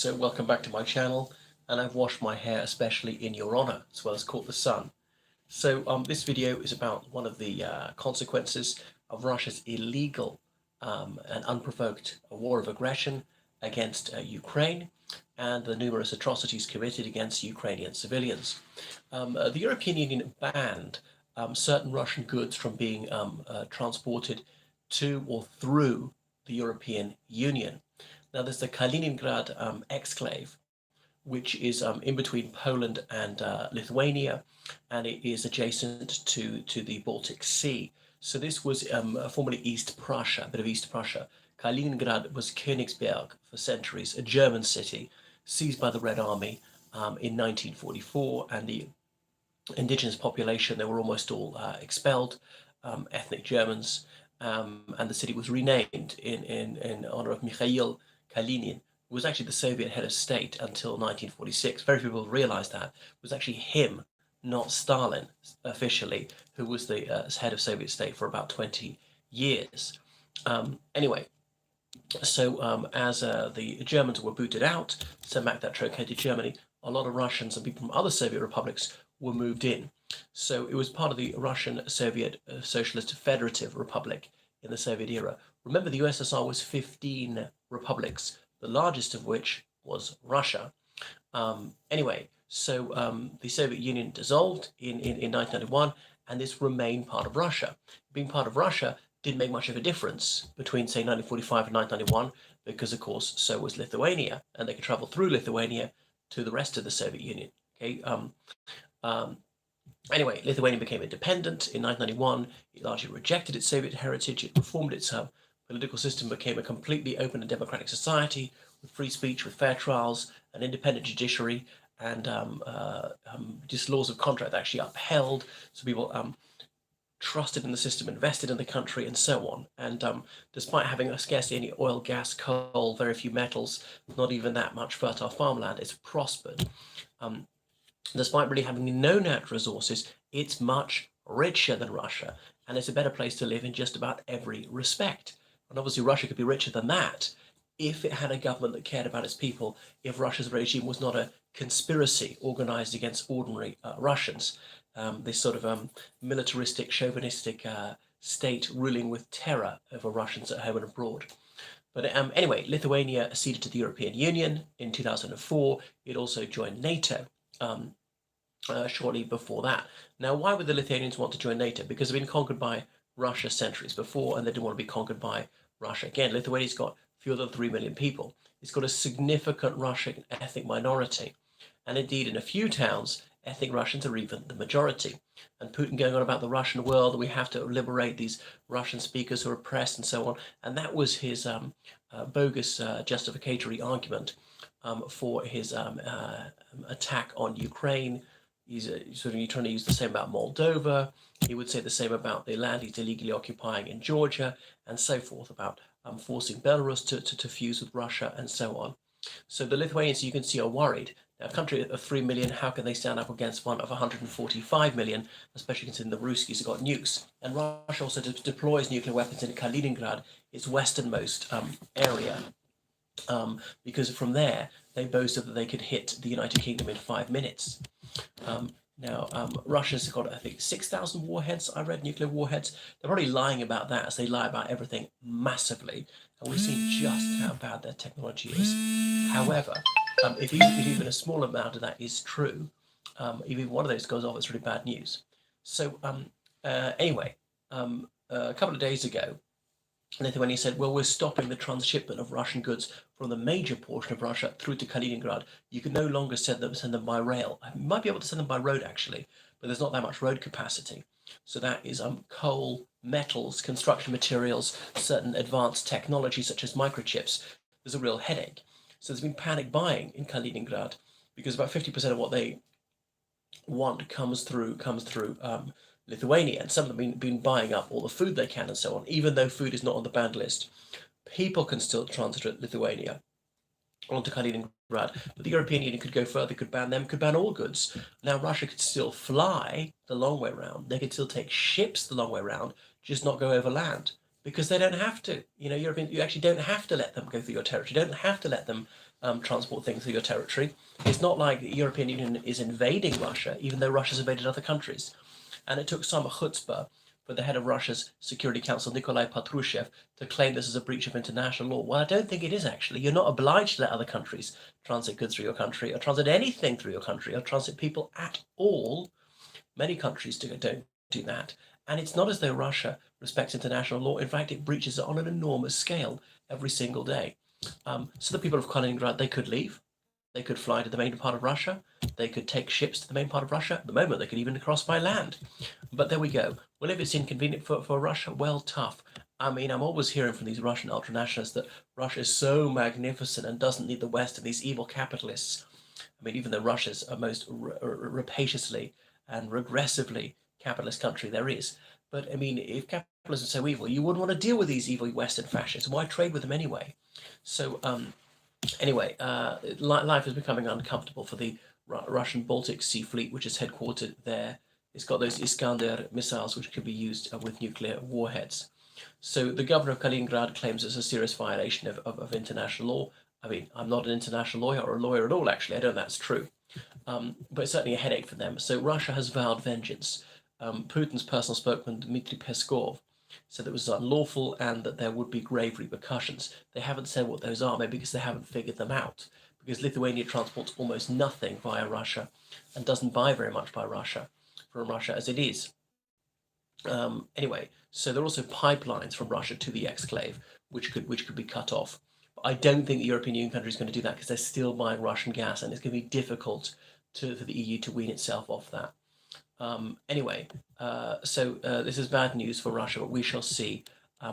So welcome back to my channel, and I've washed my hair especially in your honor, as well as caught the sun. So this video is about one of the consequences of Russia's illegal and unprovoked war of aggression against Ukraine and the numerous atrocities committed against Ukrainian civilians. The European Union banned certain Russian goods from being transported to or through the European Union. Now, there's the Kaliningrad exclave, which is in between Poland and Lithuania, and it is adjacent to the Baltic Sea. So this was formerly East Prussia, a bit of East Prussia. Kaliningrad was Königsberg for centuries, a German city seized by the Red Army in 1944, and the indigenous population, they were almost all expelled, ethnic Germans, and the city was renamed in honor of Mikhail Kalinin, who was actually the Soviet head of state until 1946. Very few people realized that. It was actually him, not Stalin, officially, who was the head of Soviet state for about 20 years. Anyway, so as the Germans were booted out, sent back that truncated Germany, a lot of Russians and people from other Soviet republics were moved in. So it was part of the Russian Soviet Socialist Federative Republic in the Soviet era. Remember, the USSR was 15 republics, the largest of which was Russia. Anyway, so the Soviet Union dissolved in 1991, and this remained part of Russia. Being part of Russia didn't make much of a difference between, say, 1945 and 1991, because, of course, so was Lithuania, and they could travel through Lithuania to the rest of the Soviet Union. Okay. Um, Anyway, Lithuania became independent in 1991. It largely rejected its Soviet heritage. It reformed its political system, became a completely open and democratic society with free speech, with fair trials, an independent judiciary, and just laws of contract actually upheld. So people trusted in the system, invested in the country, and so on. And despite having scarcely any oil, gas, coal, very few metals, not even that much fertile farmland, it's prospered. Despite really having no natural resources, it's much richer than Russia, and it's a better place to live in just about every respect. And obviously, Russia could be richer than that if it had a government that cared about its people, if Russia's regime was not a conspiracy organized against ordinary Russians. This sort of militaristic, chauvinistic state ruling with terror over Russians at home and abroad. But anyway, Lithuania acceded to the European Union in 2004. It also joined NATO. Shortly before that. Now, why would the Lithuanians want to join NATO? Because they've been conquered by Russia centuries before, and they didn't want to be conquered by Russia again. Lithuania's got fewer than 3 million people. It's got a significant Russian ethnic minority, and indeed, in a few towns, ethnic Russians are even the majority. And Putin going on about the Russian world, and we have to liberate these Russian speakers who are oppressed and so on. And that was his bogus justificatory argument for his attack on Ukraine. He's sort of trying to use the same about Moldova. He would say the same about the land he's illegally occupying in Georgia, and so forth, about forcing Belarus to fuse with Russia, and so on. So the Lithuanians, you can see, are worried. Now, a country of 3 million, how can they stand up against one of 145 million, especially considering the Ruskies have got nukes? And Russia also deploys nuclear weapons in Kaliningrad, its westernmost area. Because from there, they boasted that they could hit the United Kingdom in 5 minutes. Now, Russia's got, I think, 6,000 warheads. I read nuclear warheads. They're probably lying about that, as they lie about everything massively. And we've seen just how bad their technology is. However, if even a small amount of that is true, if even one of those goes off, it's really bad news. So anyway, a couple of days ago, Lithuania said, well, we're stopping the transshipment of Russian goods from the major portion of Russia through to Kaliningrad. You can no longer send them by rail. I might be able to send them by road, actually, but there's not that much road capacity. So that is coal, metals, construction materials, certain advanced technology such as microchips. There's a real headache. So there's been panic buying in Kaliningrad because about 50% of what they want comes through Lithuania, and some of them have been buying up all the food they can and so on. Even though food is not on the banned list, people can still transit Lithuania onto Kaliningrad. But the European Union could go further, could ban them, could ban all goods. Now Russia could still fly the long way round. They could still take ships the long way round, just not go over land, because they don't have to. You know, you actually don't have to let them go through your territory. You don't have to let them transport things through your territory. It's not like the European Union is invading Russia, even though Russia's invaded other countries. And it took some chutzpah for the head of Russia's Security Council, Nikolai Patrushev, to claim this as a breach of international law. Well, I don't think it is actually. You're not obliged to let other countries transit goods through your country, or transit anything through your country, or transit people at all. Many countries don't do that. And it's not as though Russia respects international law. In fact, it breaches it on an enormous scale every single day. So the people of Kaliningrad, they could leave. They could fly to the main part of Russia. They could take ships to the main part of Russia. At the moment, they could even cross by land. But there we go. Well, if it's inconvenient for Russia, well, tough. I mean, I'm always hearing from these Russian ultranationalists that Russia is so magnificent and doesn't need the West and these evil capitalists. I mean, even though Russia's a most rapaciously and regressively capitalist country there is. But I mean, if capitalism is so evil, you wouldn't want to deal with these evil Western fascists. Why trade with them anyway? So anyway, life is becoming uncomfortable for the Russian Baltic Sea Fleet, which is headquartered there. It's got those Iskander missiles, which could be used with nuclear warheads. So the governor of Kaliningrad claims it's a serious violation of international law. I mean, I'm not an international lawyer or a lawyer at all, actually. I don't know if that's true. But it's certainly a headache for them. So Russia has vowed vengeance. Putin's personal spokesman, Dmitry Peskov, said that it was unlawful and that there would be grave repercussions. They haven't said what those are, maybe because they haven't figured them out. Because Lithuania transports almost nothing via Russia and doesn't buy very much from Russia as it is. Anyway, so there are also pipelines from Russia to the exclave, which could be cut off. But I don't think the European Union country is going to do that because they're still buying Russian gas, and it's going to be difficult for the EU to wean itself off that. Anyway, so this is bad news for Russia, but we shall see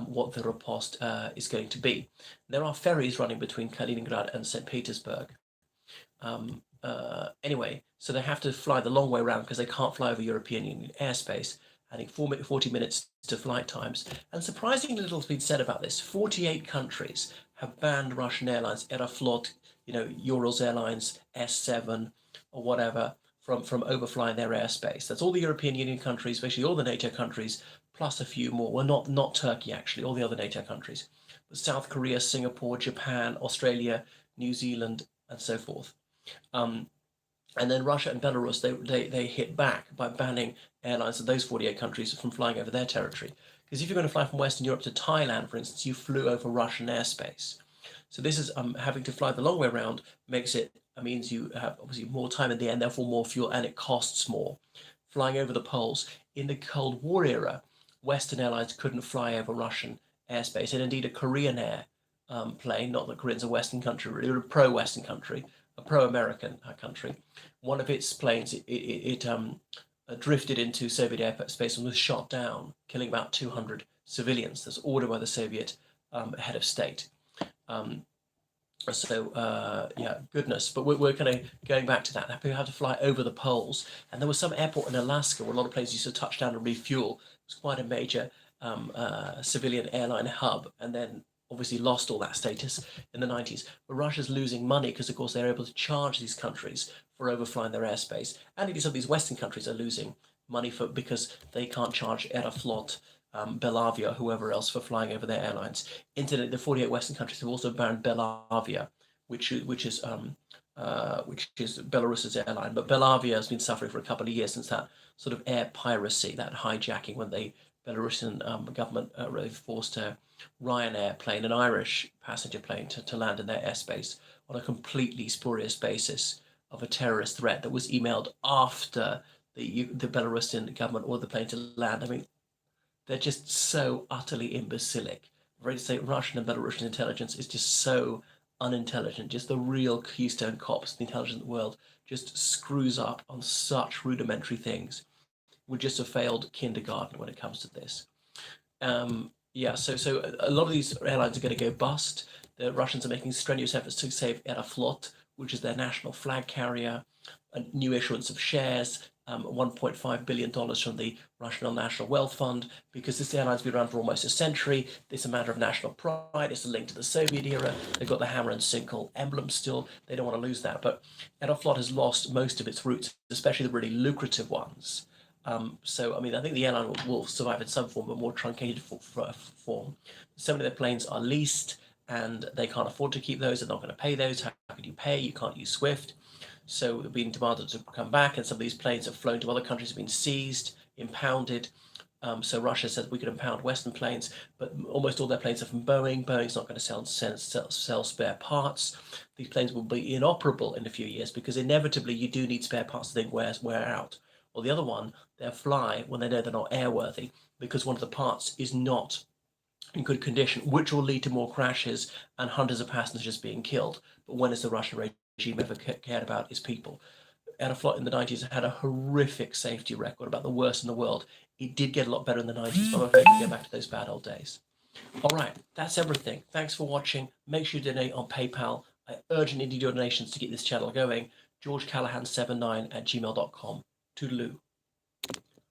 what the riposte is going to be. There are ferries running between Kaliningrad and St. Petersburg. Anyway, so they have to fly the long way around because they can't fly over European Union airspace. I think 40 minutes to flight times. And surprisingly little has been said about this. 48 countries have banned Russian airlines, Aeroflot, Urals Airlines, S7, or whatever, from overflying their airspace. That's all the European Union countries, basically all the NATO countries, plus a few more. Well, not Turkey, actually, all the other NATO countries. But South Korea, Singapore, Japan, Australia, New Zealand, and so forth. And then Russia and Belarus, they hit back by banning airlines of those 48 countries from flying over their territory. Because if you're going to fly from Western Europe to Thailand, for instance, you flew over Russian airspace. So this is having to fly the long way around means you have obviously more time in the end, therefore more fuel, and it costs more. Flying over the poles. In the Cold War era, Western airlines couldn't fly over Russian airspace, and indeed a Korean Air plane, not that Korea's a Western country, really, a pro-Western country, a pro-American country. One of its planes, it drifted into Soviet airspace and was shot down, killing about 200 civilians. That's ordered by the Soviet head of state. Yeah, goodness. But we're kind of going back to that. People have to fly over the poles. And there was some airport in Alaska where a lot of planes used to touch down and refuel. It was quite a major civilian airline hub. And then obviously lost all that status in the 90s. But Russia's losing money because, of course, they're able to charge these countries for overflying their airspace. And indeed, some of these Western countries are losing money because they can't charge Aeroflot, Belavia, whoever else, for flying over their airlines. Incidentally, the 48 Western countries have also banned Belavia, which is Belarus's airline. But Belavia has been suffering for a couple of years since that sort of air piracy, that hijacking when the Belarusian government really forced a Ryanair plane, an Irish passenger plane, to land in their airspace on a completely spurious basis of a terrorist threat that was emailed after the Belarusian government ordered the plane to land. I mean, they're just so utterly imbecilic. I'm afraid to say Russian and Belarusian intelligence is just so unintelligent. Just the real keystone cops in the intelligent world just screws up on such rudimentary things. We're just a failed kindergarten when it comes to this. Yeah, so a lot of these airlines are going to go bust. The Russians are making strenuous efforts to save Aeroflot, which is their national flag carrier, a new issuance of shares, $1.5 billion from the Russian National Wealth Fund, because this airline's been around for almost a century. It's a matter of national pride. It's a link to the Soviet era. They've got the hammer and sickle emblem still. They don't want to lose that. But Aeroflot has lost most of its routes, especially the really lucrative ones. So, I mean, I think the airline will survive in some form, but more truncated form. So many of their planes are leased. and they can't afford to keep those. They're not going to pay those. How could you pay? You can't use SWIFT. So they're being demanded to come back, and some of these planes have flown to other countries, have been seized, impounded. So Russia says we could impound Western planes, but almost all their planes are from Boeing. Boeing's not going to sell spare parts. These planes will be inoperable in a few years because inevitably you do need spare parts that wear out. Or the other one, they'll fly when they know they're not airworthy because one of the parts is not in good condition, which will lead to more crashes and hundreds of passengers being killed. But when has the Russian regime ever cared about its people? Aeroflot in the 90s had a horrific safety record, about the worst in the world. It did get a lot better in the 90s, but I'm afraid we go back to those bad old days. All right, that's everything. Thanks for watching. Make sure you donate on PayPal. I urgently need your donations to get this channel going. GeorgeCallahan79 at gmail.com. Toodaloo.